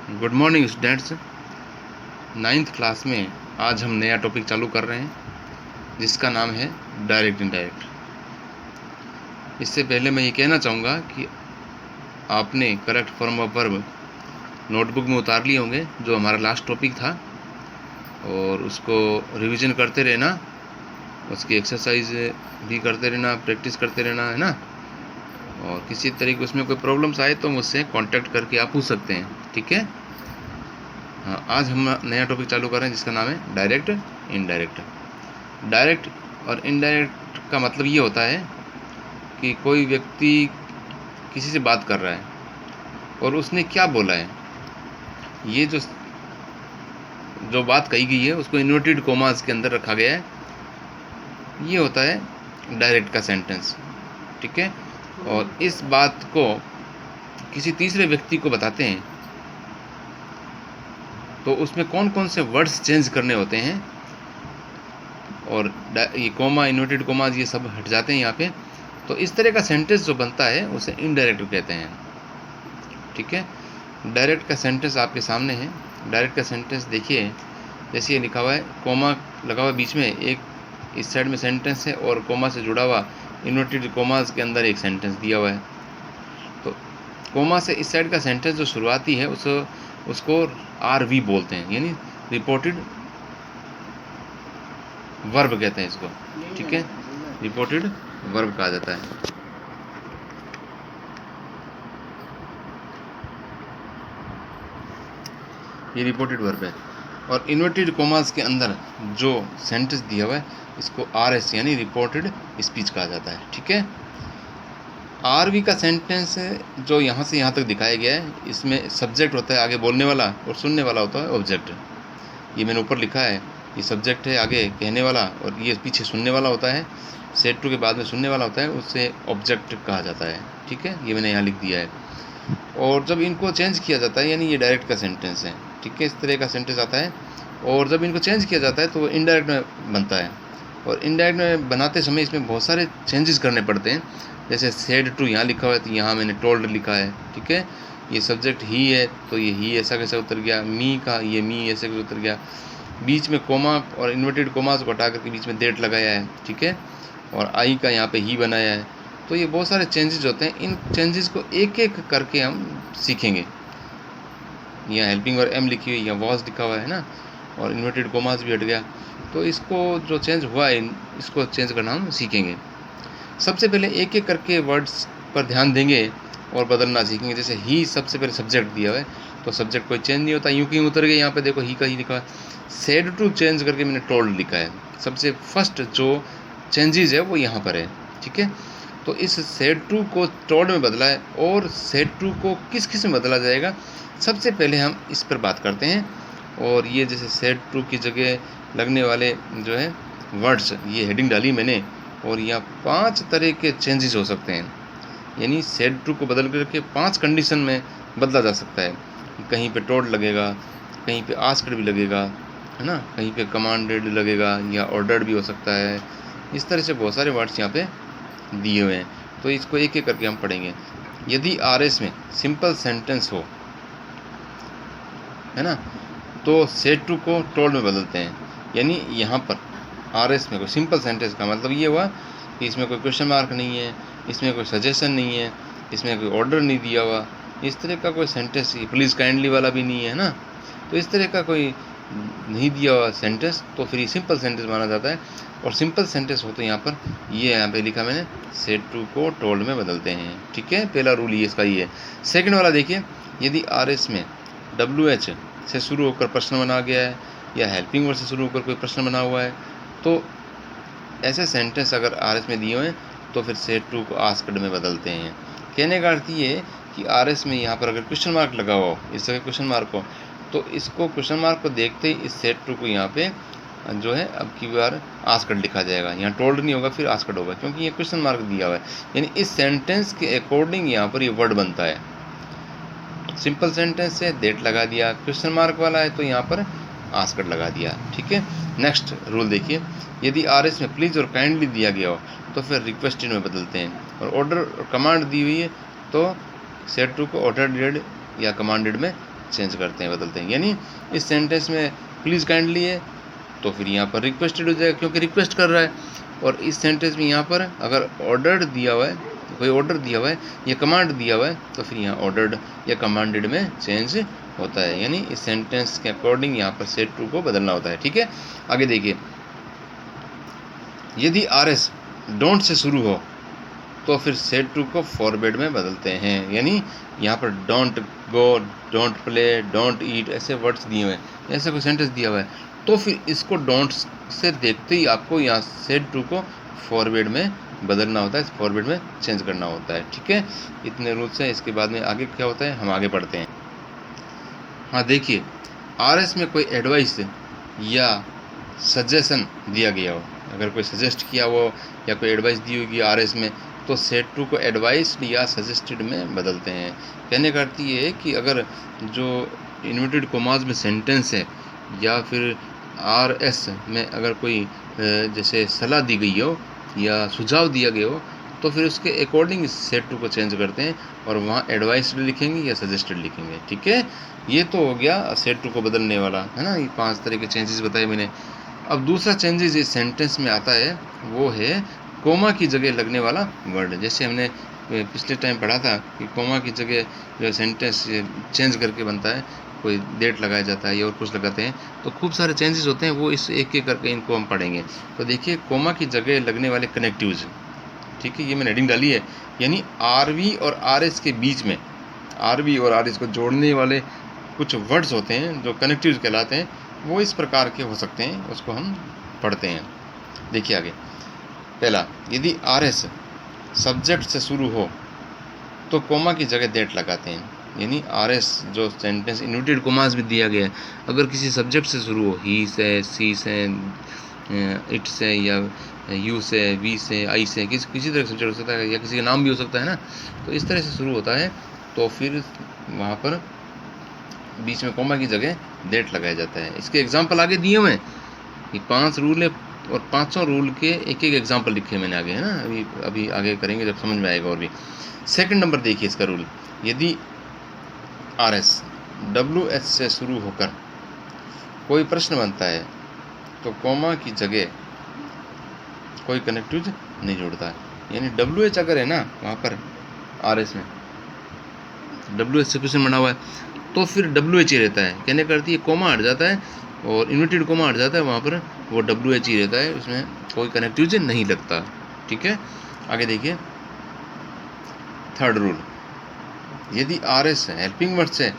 Good morning students. 9th class में आज हम नया टॉपिक चालू कर रहे हैं जिसका नाम है डायरेक्ट इनडायरेक्ट। इससे पहले मैं ये कहना चाहूँगा कि आपने correct form of verb notebook में उतार लिए होंगे जो हमारा लास्ट टॉपिक था, और उसको रिवीजन करते रहना, उसकी एक्सरसाइज भी करते रहना, प्रैक्टिस करते रहना, है ना। और किसी तरीके उसमें कोई प्रॉब्लम्स आए तो मुझसे कांटेक्ट करके आप पूछ सकते हैं, ठीक है। हाँ, आज हम नया टॉपिक चालू कर रहे हैं जिसका नाम है डायरेक्ट इनडायरेक्ट। डायरेक्ट और इनडायरेक्ट का मतलब ये होता है कि कोई व्यक्ति किसी से बात कर रहा है और उसने क्या बोला है, ये जो बात कही गई है उसको इन्वर्टेड कोमास के अंदर रखा गया है, ये होता है डायरेक्ट का सेंटेंस, ठीक है। और इस बात को किसी तीसरे व्यक्ति को बताते हैं तो उसमें कौन कौन से वर्ड्स चेंज करने होते हैं, और ये कोमा, इन्वर्टेड कोमाज, ये सब हट जाते हैं यहाँ पे। तो इस तरह का सेंटेंस जो बनता है उसे इनडायरेक्ट कहते हैं, ठीक है। डायरेक्ट का सेंटेंस आपके सामने है। डायरेक्ट का सेंटेंस देखिए, जैसे ये लिखा हुआ है, कोमा लगा हुआ बीच में, एक इस साइड में सेंटेंस है और कोमा से जुड़ा हुआ इन्वर्टेड कोमाज के अंदर एक सेंटेंस दिया हुआ है। तो कोमा से इस साइड का सेंटेंस जो शुरुआती है उसको RV बोलते हैं, यानी रिपोर्टेड वर्ब कहते हैं इसको, ठीक है। रिपोर्टेड वर्ब कहा जाता है। ये रिपोर्टेड वर्ब है। और इन्वर्टेड कोमास के अंदर जो सेंटेंस दिया हुआ है इसको RS यानी रिपोर्टेड स्पीच कहा जाता है, ठीक है। RV का सेंटेंस जो यहाँ से यहाँ तक दिखाया गया है, इसमें सब्जेक्ट होता है आगे बोलने वाला और सुनने वाला होता है ऑब्जेक्ट। ये मैंने ऊपर लिखा है, ये सब्जेक्ट है आगे कहने वाला और ये पीछे सुनने वाला होता है। सेट टू के बाद में सुनने वाला होता है, उससे ऑब्जेक्ट कहा जाता है, ठीक है। ये मैंने यहाँ लिख दिया है। और जब इनको चेंज किया जाता है, यानी ये डायरेक्ट का सेंटेंस है, ठीक है, इस तरह का सेंटेंस आता है। और जब इनको चेंज किया जाता है तो वो इनडायरेक्ट में बनता है। और इनडायरेक्ट में बनाते समय इसमें बहुत सारे चेंजेस करने पड़ते हैं। जैसे सेड टू यहाँ लिखा हुआ है तो यहाँ मैंने टोल्ड लिखा है, ठीक है। ये सब्जेक्ट ही है तो ये ही ऐसा कैसे उतर गया, मी का ये मी ऐसे कैसे उतर गया। बीच में कोमा और इन्वर्टेड कोमास को हटा करके बीच में डेट लगाया है, ठीक है। और आई का यहाँ पे ही बनाया है। तो ये बहुत सारे चेंजेस होते हैं। इन चेंजेस को एक एक करके हम सीखेंगे। यहाँ हेल्पिंग और एम लिखी हुई, यहाँ वॉज लिखा हुआ है ना, और इन्वर्टेड कोमास भी हट गया। तो इसको जो चेंज हुआ है इसको चेंज करना हम सीखेंगे। सबसे पहले एक एक करके वर्ड्स पर ध्यान देंगे और बदलना सीखेंगे। जैसे ही सबसे पहले सब्जेक्ट दिया हुआ है तो सब्जेक्ट कोई चेंज नहीं होता, यूँ की उतर गया। यहाँ पे देखो ही का ही लिखा है। सेड टू चेंज करके मैंने टोल्ड लिखा है। सबसे फर्स्ट जो चेंजेस है वो यहाँ पर है, ठीक है। तो इस सेड टू को टोल्ड में बदला है, और सेड टू को किस किस में बदला जाएगा सबसे पहले हम इस पर बात करते हैं। और ये जैसे सेड टू की जगह लगने वाले जो है वर्ड्स, ये हेडिंग डाली मैंने, और यहाँ 5 तरह के चेंजेस हो सकते हैं। यानी सेड टू को बदल करके 5 कंडीशन में बदला जा सकता है। कहीं पे टोल्ड लगेगा, कहीं पे आस्क्ड भी लगेगा, है ना, कहीं पे कमांडेड लगेगा, या ऑर्डर्ड भी हो सकता है। इस तरह से बहुत सारे वर्ड्स यहाँ पे दिए हुए हैं। तो इसको एक एक करके हम पढ़ेंगे। यदि RS में सिंपल सेंटेंस हो, है ना, तो सेड टू को टोल्ड में बदलते हैं। यानी यहाँ पर RS में कोई सिंपल सेंटेंस का मतलब ये हुआ कि इसमें कोई क्वेश्चन मार्क नहीं है, इसमें कोई सजेशन नहीं है, इसमें कोई ऑर्डर नहीं दिया हुआ, इस तरह का कोई सेंटेंस, प्लीज़ काइंडली वाला भी नहीं है ना। तो इस तरह का कोई नहीं दिया हुआ सेंटेंस तो फिर ये सिंपल सेंटेंस माना जाता है। और सिंपल सेंटेंस हो तो यहाँ पर ये यहाँ पे लिखा मैंने, सेड टू को टोल्ड में बदलते हैं, ठीक है। पहला रूल ये इसका ये है। सेकंड वाला देखिए, यदि RS में WH से शुरू होकर प्रश्न बना गया है, या हेल्पिंग वर्ड से शुरू होकर कोई प्रश्न बना हुआ है, तो ऐसे सेंटेंस अगर RS में दिए हुए हैं तो फिर सेड टू को आस्क्ड में बदलते हैं। कहने का अर्थ ये है कि RS में यहाँ पर अगर क्वेश्चन मार्क लगा हो, इस जगह क्वेश्चन मार्क हो, तो इसको क्वेश्चन मार्क को देखते ही इस सेड टू को यहाँ पे जो है अब की बार आस्क्ड लिखा जाएगा। यहाँ टोल्ड नहीं होगा, फिर आस्क्ड होगा, क्योंकि ये क्वेश्चन मार्क दिया हुआ है। यानी इस सेंटेंस के अकॉर्डिंग यहाँ पर ये वर्ड बनता है। सिंपल सेंटेंस है, डेट लगा दिया, क्वेश्चन मार्क वाला है तो यहाँ पर आस्क्ड लगा दिया, ठीक है। नेक्स्ट रूल देखिए, यदि RS में प्लीज़ और काइंडली दिया गया हो तो फिर रिक्वेस्टेड में बदलते हैं। और ऑर्डर और कमांड दी हुई है तो सेड टू को ऑर्डर या कमांडेड में चेंज करते हैं, बदलते हैं। यानी इस सेंटेंस में प्लीज़ काइंडली है तो फिर यहाँ पर रिक्वेस्टेड हो जाएगा क्योंकि रिक्वेस्ट कर रहा है। और इस सेंटेंस में यहाँ पर अगर ऑर्डर्ड दिया हुआ है, कोई ऑर्डर दिया हुआ है या कमांड दिया हुआ है तो फिर यहाँ ऑर्डर्ड या कमांडेड में चेंज होता है। यानी इस सेंटेंस के अकॉर्डिंग यहाँ पर सेट टू को बदलना होता है। ठीक है, आगे देखिए, यदि आर एस डोंट से शुरू हो तो फिर सेट टू को फॉरवर्ड में बदलते हैं। यानी यहाँ पर don't go, don't play, don't eat ऐसे वर्ड्स दिए हुए हैं, ऐसा कोई सेंटेंस दिया हुआ है तो फिर इसको डोंट से देखते ही आपको यहाँ सेट टू को फॉरवर्ड में बदलना होता है, फॉरवर्ड में चेंज करना होता है। ठीक है, इतने रूल्स हैं। इसके बाद में आगे क्या होता है हम आगे पढ़ते हैं। हाँ देखिए, आर एस में कोई एडवाइस या सजेशन दिया गया हो, अगर कोई सजेस्ट किया हो या कोई एडवाइस दी होगी आर एस में तो सेट टू को एडवाइस्ड या सजेस्टेड में बदलते हैं। कहने का अर्थ ये है कि अगर जो इन्वर्टेड कोमास में सेंटेंस है या फिर आर एस में अगर कोई जैसे सलाह दी गई हो या सुझाव दिया गया हो तो फिर उसके अकॉर्डिंग सेट टू को चेंज करते हैं और वहाँ एडवाइस्ड लिखेंगे या सजेस्टेड लिखेंगे। ठीक है, ये तो हो गया सेट टू को बदलने वाला, है ना। ये 5 तरह के चेंजेस बताए मैंने। अब दूसरा चेंजेस इस सेंटेंस में आता है वो है कोमा की जगह लगने वाला वर्ड। जैसे हमने पिछले टाइम पढ़ा था कि कोमा की जगह जो सेंटेंस चेंज करके बनता है, कोई डेट लगाया जाता है या और कुछ लगाते हैं, तो खूब सारे चेंजेस होते हैं। वो इस एक एक करके इनको हम पढ़ेंगे। तो देखिए, कोमा की जगह लगने वाले कनेक्टिव्स, ठीक है, ये मैंने हेडिंग डाली है। यानी आरवी और आरएस के बीच में, आरवी और आरएस को जोड़ने वाले कुछ वर्ड्स होते हैं जो कनेक्टिव्स कहलाते हैं, वो इस प्रकार के हो सकते हैं, उसको हम पढ़ते हैं। देखिए आगे, पहला, यदि आर एस सब्जेक्ट से शुरू हो तो कोमा की जगह डेट लगाते हैं। यानी आर एस जो सेंटेंस इन्वर्टेड कोमास भी दिया गया है, अगर किसी सब्जेक्ट से शुरू हो, ही से, सी से, इट से या यू से, वी से, आई से, किसी तरह सब्जेक्ट हो सकता है या किसी का नाम भी हो सकता है ना, तो इस तरह से शुरू होता है तो फिर वहाँ पर बीच में कोमा की जगह डेट लगाया जाता है। इसके एग्जाम्पल आगे दिए हुए हैं, ये 5 रूल है और 500 रूल के एक एक एग्जाम्पल लिखे मैंने आगे, है ना। अभी आगे करेंगे जब समझ में आएगा। और भी सेकंड नंबर देखिए इसका रूल, यदि आर एस डब्ल्यू एच से शुरू होकर कोई प्रश्न बनता है तो कोमा की जगह कोई कनेक्टिव नहीं जोड़ता है। यानी डब्ल्यू एच अगर है ना वहाँ पर आर एस में डब्ल्यू एच से क्वेश्चन बना हुआ है तो फिर डब्ल्यू एच ही रहता है। कहने का अर्थ ये कोमा हट जाता है और इन्वर्टेड कोमा हट जाता है, वहाँ पर वो डब्ल्यू एच ही रहता है, उसमें कोई कनेक्टिव नहीं लगता। ठीक है, आगे देखिए, थर्ड रूल, यदि आर एस हेल्पिंग वर्ड से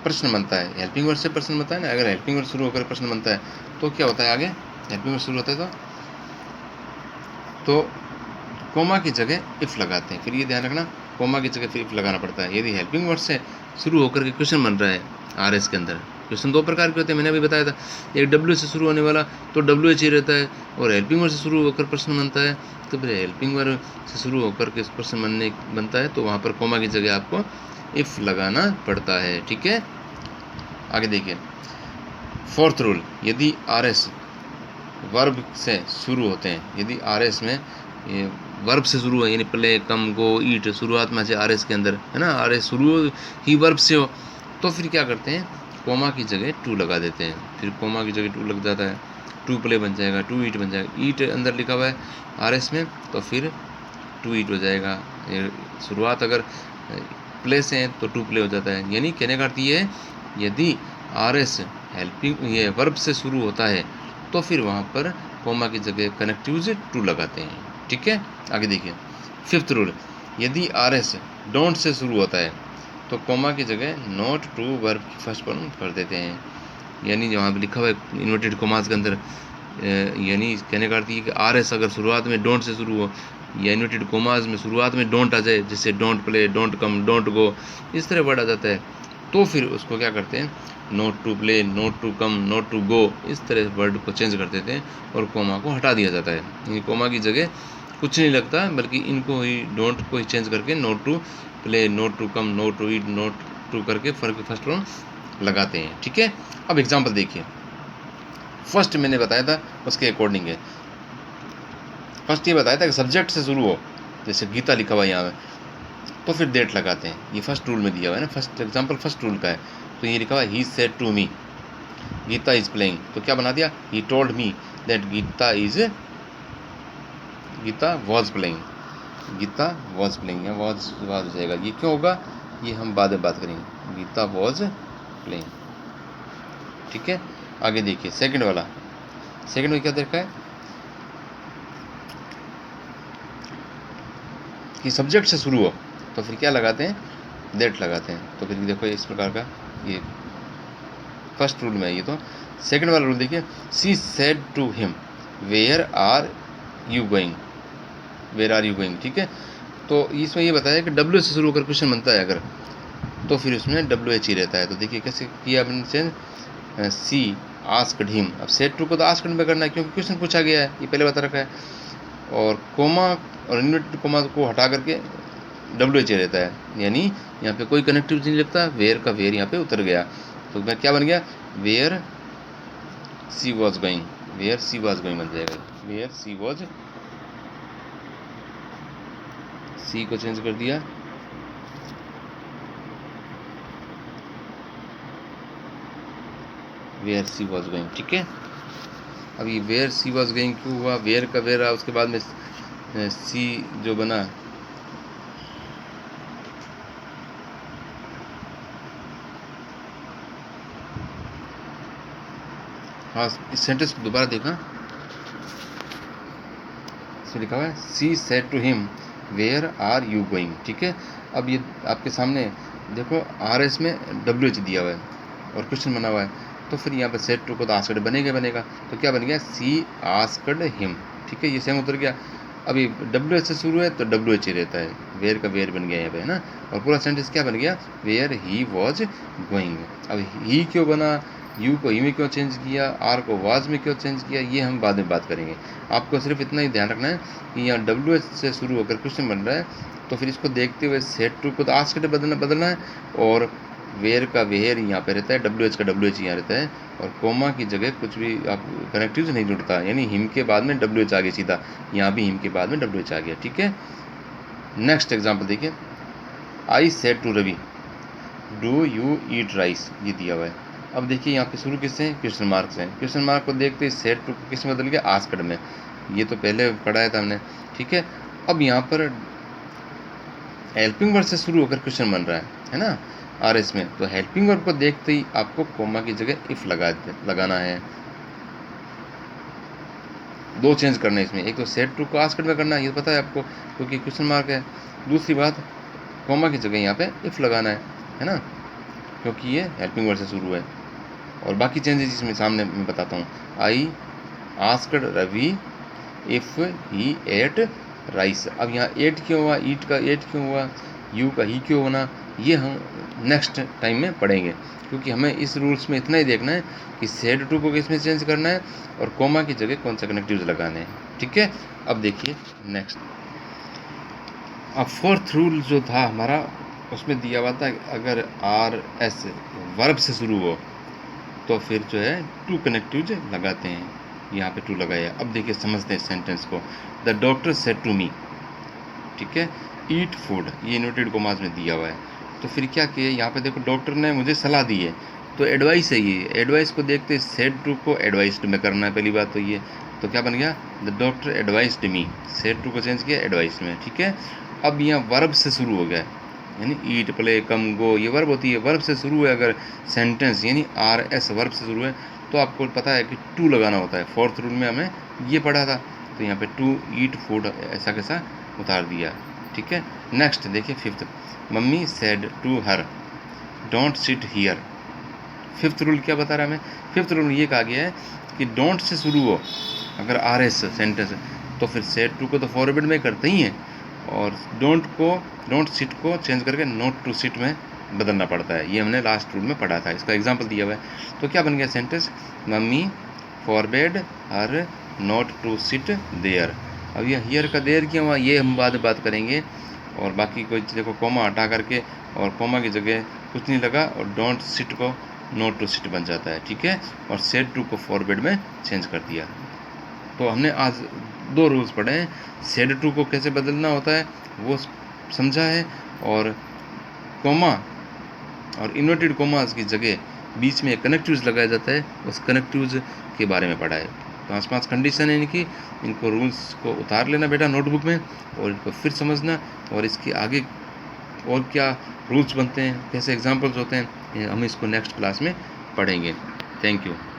प्रश्न बनता है, हेल्पिंग वर्ड से प्रश्न बनता है ना, अगर हेल्पिंग वर्ड शुरू होकर प्रश्न बनता है तो क्या होता है, आगे हेल्पिंग वर्ड शुरू होता है तो कोमा की जगह इफ़ लगाते हैं। फिर ये ध्यान रखना, कोमा की जगह फिर इफ़ लगाना पड़ता है। यदि हेल्पिंग वर्ड से शुरू होकर के क्वेश्चन बन रहा है आर एस के अंदर, क्वेश्चन 2 प्रकार के होते हैं, मैंने अभी बताया था। एक डब्ल्यू से शुरू होने वाला तो डब्ल्यू एच ही रहता है, और हेल्पिंग वर्ड से शुरू होकर प्रश्न बनता है तो फिर हेल्पिंग वर्ड से शुरू होकर के प्रश्न बनता है तो वहाँ पर कोमा की जगह आपको इफ़ लगाना पड़ता है। ठीक है, आगे देखिए, फोर्थ रूल, यदि आर एस वर्ब से शुरू होते हैं, यदि आर एस में ये वर्ब से शुरू है, यानी प्ले, कम, गो, ईट शुरुआत में से आर एस के अंदर, है ना, आर एस शुरू ही वर्ब से हो तो फिर क्या करते हैं, कोमा की जगह टू लगा देते हैं। फिर कोमा की जगह टू लग जाता है, टू प्ले बन जाएगा, टू ईट बन जाएगा। ईट अंदर लिखा हुआ है आर एस में तो फिर टू ईट हो जाएगा। शुरुआत अगर प्ले से है तो टू प्ले हो जाता है। यानी कहने का अर्थ ये है, यदि आर एस हेल्पिंग ये वर्ब से शुरू होता है तो फिर वहाँ पर कोमा की जगह कनेक्टिव से टू लगाते हैं। ठीक है, आगे देखिए, फिफ्थ रूल, यदि आर एस डोंट से शुरू होता है तो कोमा की जगह नॉट टू वर्ब की फर्स्ट फॉर्म कर देते हैं। यानी जहाँ पर लिखा हुआ है इन्वर्टेड कोमास के अंदर, यानी कहने का अर्थ ये कि आर एस अगर शुरुआत में डोंट से शुरू हो या इन्वर्टेड कोमास में शुरुआत में डोंट आ जाए, जैसे don't play, don't come, don't go, इस तरह वर्ड आ जाता है तो फिर उसको क्या करते हैं, not to play, not to come, not to go, इस तरह वर्ड को चेंज कर देते हैं और कोमा को हटा दिया जाता है। यानी कोमा की जगह कुछ नहीं लगता, बल्कि इनको ही डोंट को ही चेंज करके not to play, not to come, not to eat, not to करके फर्स्ट फॉर्म लगाते हैं। ठीक है, अब एग्जाम्पल देखिए, फर्स्ट मैंने बताया था उसके अकॉर्डिंग है। फर्स्ट ये बताया था कि सब्जेक्ट से शुरू हो, जैसे गीता लिखा हुआ है यहाँ में, तो फिर डेट लगाते हैं। ये फर्स्ट रूल में दिया हुआ है ना, फर्स्ट एग्जाम्पल फर्स्ट रूल का है। तो ये लिखा हुआ he said to me Geeta is playing, तो क्या बना दिया, he told me that Geeta was playing, Geeta was playing, या वॉज हो जाएगा, ये क्यों होगा ये हम बाद में बात करेंगे, गीता वॉज प्लेइंग। ठीक है, आगे देखिए सेकंड में क्या देखा है कि सब्जेक्ट से शुरू हो तो फिर क्या लगाते हैं, दैट लगाते हैं। तो फिर देखो इस प्रकार का ये फर्स्ट रूल में है। ये तो सेकंड वाला रूल देखिए, she said to him where are you going, ठीक है। तो इसमें ये बताया कि डब्ल्यू से शुरू होकर क्वेश्चन बनता है अगर, तो फिर उसमें डब्ल्यू एच ही रहता है। तो देखिए कैसे किया अपने चेंज, सी आस्क्ड हिम, अब सेड टू को तो आस्क्ड में करना है क्योंकि क्वेश्चन पूछा गया है, ये पहले बता रखा है, और कोमा और इन्वर्टेड कोमा को हटा करके डब्ल्यू एच रहता है, यानी यहाँ पे कोई कनेक्टिव नहीं लगता, वेयर का वेयर यहाँ पे उतर गया, तो मैं क्या बन गया, वेयर सी वॉज गोइंग बन जाएगा, वेयर सी वॉज, सी को चेंज कर दिया, वेयर सी वॉज गोइंग। ठीक है, अब ये वेयर सी वॉज गोइंग क्यों हुआ, वेयर का वेयर रहा, उसके बाद में सी जो बना, हाँ इस सेंटेंस को दोबारा देखना, इसमें लिखा हुआ है she said to him where are you going. ठीक है, अब ये आपके सामने देखो आर एस में डब्ल्यू एच दिया हुआ है और क्वेश्चन बना हुआ है, तो फिर यहाँ पर सेड टू को तो आस्क्ड बनेगा, तो क्या बन गया, सी आस्क्ड हिम। ठीक है, ये सेम उतर गया। अभी डब्ल्यू एच से शुरू है तो डब्ल्यू एच ही रहता है, वेयर का वेयर बन गया यहाँ पे, है ना, और पूरा सेंटेंस क्या बन गया, वेयर ही वॉज गोइंग। अब ही क्यों बना, यू को ही में क्यों चेंज किया, आर को वाज में क्यों चेंज किया, ये हम बाद में बात करेंगे। आपको सिर्फ इतना ही ध्यान रखना है कि यहाँ डब्ल्यू एच से शुरू होकर क्वेश्चन बन रहा है, तो फिर इसको देखते हुए सेड टू को तो आस्क्ड बदलना है, और वेयर का वेयर यहाँ पे रहता है, डब्ल्यू एच का डब्ल्यू एच यहाँ रहता है, और कोमा की जगह कुछ भी आप कनेक्टिव नहीं जुड़ता, यानी हिम के बाद में डब्ल्यू एच आ गया सीधा, यहाँ भी हिम के बाद में डब्ल्यू एच आ गया। ठीक है, नेक्स्ट एग्जाम्पल देखिए, I said to Ravi do you eat rice, ये दिया हुआ है। अब देखिए यहाँ पे शुरू किससे है, क्वेश्चन मार्क से, क्वेश्चन मार्क को देखते ही सेड टू किस में बदल गया, आस्क्ड में, ये तो पहले पढ़ाया था हमने। ठीक है, अब यहाँ पर हेल्पिंग वर्ब से शुरू होकर क्वेश्चन बन रहा है ना, आर एस में, तो हेल्पिंग वर्ब को देखते ही आपको कोमा की जगह इफ लगाना है, दो चेंज करना है इसमें, एक तो सेड टू को आस्क्ड में करना है, ये पता है आपको क्योंकि क्वेश्चन मार्क है, दूसरी बात कोमा की जगह यहाँ पे इफ लगाना है ना, क्योंकि ये हेल्पिंग वर्ब से शुरू है। और बाकी चेंजेस इसमें सामने मैं बताता हूँ, I asked Ravi if he ate rice, अब यहाँ एट क्यों हुआ, ईट का एट क्यों हुआ, यू का ही क्यों होना, ये हम नेक्स्ट टाइम में पढ़ेंगे, क्योंकि हमें इस रूल्स में इतना ही देखना है कि सेड टू को किस में चेंज करना है और कोमा की जगह कौन सा कनेक्टिव्स लगाने हैं। ठीक है, अब देखिए नेक्स्ट, अब फोर्थ रूल जो था हमारा उसमें दिया हुआ था अगर आर एस वर्ब से शुरू हो तो फिर जो है टू कनेक्टिव्स लगाते हैं, यहाँ पे टू लगाया। अब देखिए समझते हैं सेंटेंस को, the doctor said to me, ठीक है, ईट फूड, ये इन्वर्टेड कोमास में दिया हुआ है, तो फिर क्या किया, यहाँ पे देखो डॉक्टर ने मुझे सलाह दी है, तो एडवाइस है, ये एडवाइस को देखते सेड टू को एडवाइस्ड में करना है पहली बात तो ये, तो क्या बन गया, the doctor advised me, said to को चेंज किया एडवाइस में। ठीक है, अब यहाँ वर्ब से शुरू हो गया, यानी ईट प्ले कम गो, ये वर्ब होती है, वर्ब से शुरू है अगर सेंटेंस, यानी आर एस वर्ब से शुरू है तो आपको पता है कि टू लगाना होता है, फोर्थ रूल में हमें ये पढ़ा था, तो यहाँ पे टू ईट फूड ऐसा कैसा उतार दिया। ठीक है, नेक्स्ट देखिए fifth, mummy said to her don't sit here, fifth rule क्या बता रहा है हमें, फिफ्थ रूल ये कहा गया है कि डोंट से शुरू हो अगर आर एस सेंटेंस तो फिर सेड टू को तो फॉरवर्ड में करते ही हैं, और डोंट सिट को चेंज करके नॉट टू सिट में बदलना पड़ता है, ये हमने लास्ट रूल में पढ़ा था, इसका एग्जांपल दिया हुआ है। तो क्या बन गया sentence, mummy forbade her not to sit there, अब ये हियर का देयर क्यों हुआ ये हम बाद में बात करेंगे, और बाकी कोई देखो कोमा हटा करके और कोमा की जगह कुछ नहीं लगा और डोंट सिट को नॉट टू सिट बन जाता है। ठीक है, और सेड टू को फॉरबेड में चेंज कर दिया। तो हमने आज दो रूल्स पढ़े हैं, सेड टू को कैसे बदलना होता है वो समझा है, और कोमा और इन्वर्टेड कोमास की जगह बीच में कनेक्टिव्स लगाया जाता है, उस कनेक्टिव्स के बारे में पढ़ा है। तो 5 कंडीशन है इनको रूल्स को उतार लेना बेटा नोटबुक में और इनको फिर समझना, और इसके आगे और क्या रूल्स बनते हैं, कैसे एग्जाम्पल्स होते हैं, हम इसको नेक्स्ट क्लास में पढ़ेंगे। Thank you.